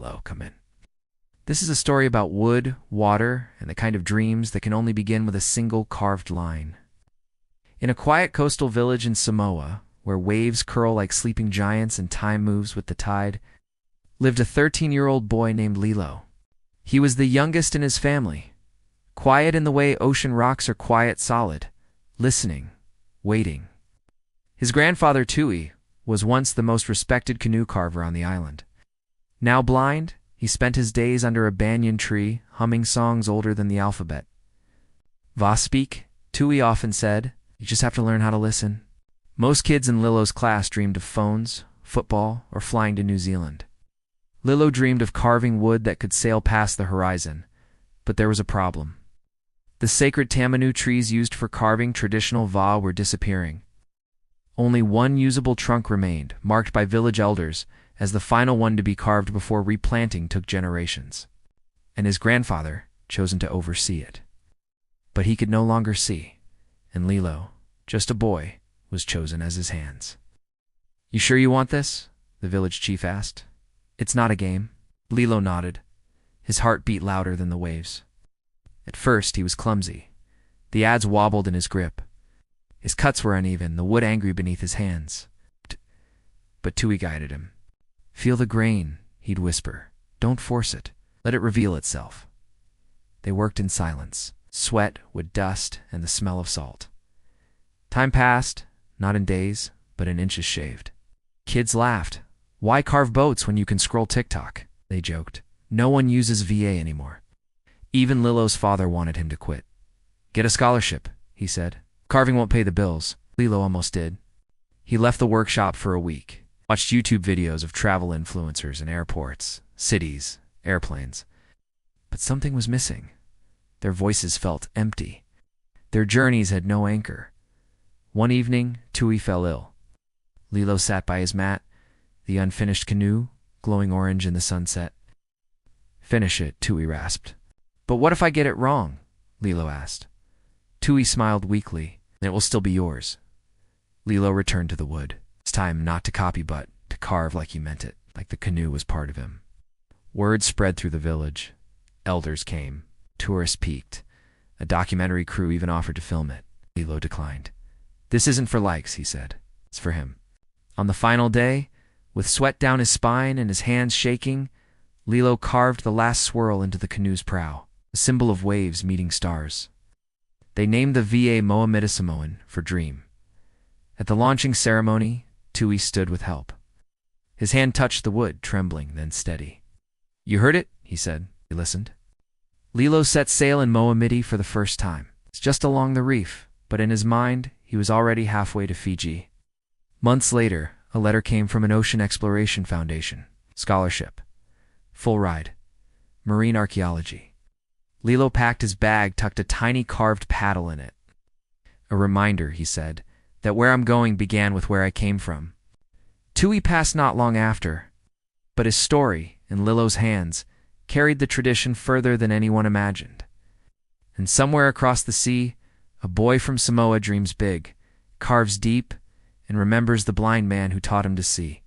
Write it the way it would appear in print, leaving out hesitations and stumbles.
Hello, come in. This is a story about wood, water, and the kind of dreams that can only begin with a single carved line. In a quiet coastal village in Samoa, where waves curl like sleeping giants and time moves with the tide, lived a 13-year-old boy named Lilo. He was the youngest in his family, quiet in the way ocean rocks are quiet solid, listening, waiting. His grandfather, Tui, was once the most respected canoe carver on the island. Now blind, he spent his days under a banyan tree, humming songs older than the alphabet. "Va speak," Tui often said. "You just have to learn how to listen." Most kids in Lilo's class dreamed of phones, football, or flying to New Zealand. Lilo dreamed of carving wood that could sail past the horizon, but there was a problem. The sacred tamanu trees used for carving traditional va were disappearing. Only one usable trunk remained, marked by village elders as the final one to be carved before replanting took generations. And his grandfather chosen to oversee it. But he could no longer see, and Lilo, just a boy, was chosen as his hands. "You sure you want this?" the village chief asked. "It's not a game." Lilo nodded. His heart beat louder than the waves. At first, he was clumsy. The adze wobbled in his grip. His cuts were uneven, the wood angry beneath his hands. But Tui guided him. "Feel the grain," he'd whisper. "Don't force it. Let it reveal itself." They worked in silence, sweat, wood dust, and the smell of salt. Time passed, not in days, but in inches shaved. Kids laughed. "Why carve boats when you can scroll TikTok?" they joked. "No one uses VA anymore." Even Lilo's father wanted him to quit. "Get a scholarship," he said. "Carving won't pay the bills." Lilo almost did. He left the workshop for a week, watched YouTube videos of travel influencers in airports, cities, airplanes. But something was missing. Their voices felt empty. Their journeys had no anchor. One evening, Tui fell ill. Lilo sat by his mat, the unfinished canoe glowing orange in the sunset. "Finish it," Tui rasped. "But what if I get it wrong?" Lilo asked. Tui smiled weakly. "It will still be yours." Lilo returned to the wood. It's time not to copy but to carve like he meant it, like the canoe was part of him. Word spread through the village. Elders came. Tourists peeked. A documentary crew even offered to film it. Lilo declined. "This isn't for likes," he said. "It's for him." On the final day, with sweat down his spine and his hands shaking, Lilo carved the last swirl into the canoe's prow, a symbol of waves meeting stars. They named the VA Moamida Samoan for dream. At the launching ceremony, Tui stood with help. His hand touched the wood, trembling, then steady. "You heard it?" he said. He listened. Lilo set sail in Moamidi for the first time. It's just along the reef, but in his mind, he was already halfway to Fiji. Months later, a letter came from an ocean exploration foundation. Scholarship. Full ride. Marine archaeology. Lilo packed his bag, tucked a tiny carved paddle in it. "A reminder," he said, "that where I'm going began with where I came from." Tui passed not long after, but his story, in Lilo's hands, carried the tradition further than anyone imagined. And somewhere across the sea, a boy from Samoa dreams big, carves deep, and remembers the blind man who taught him to see.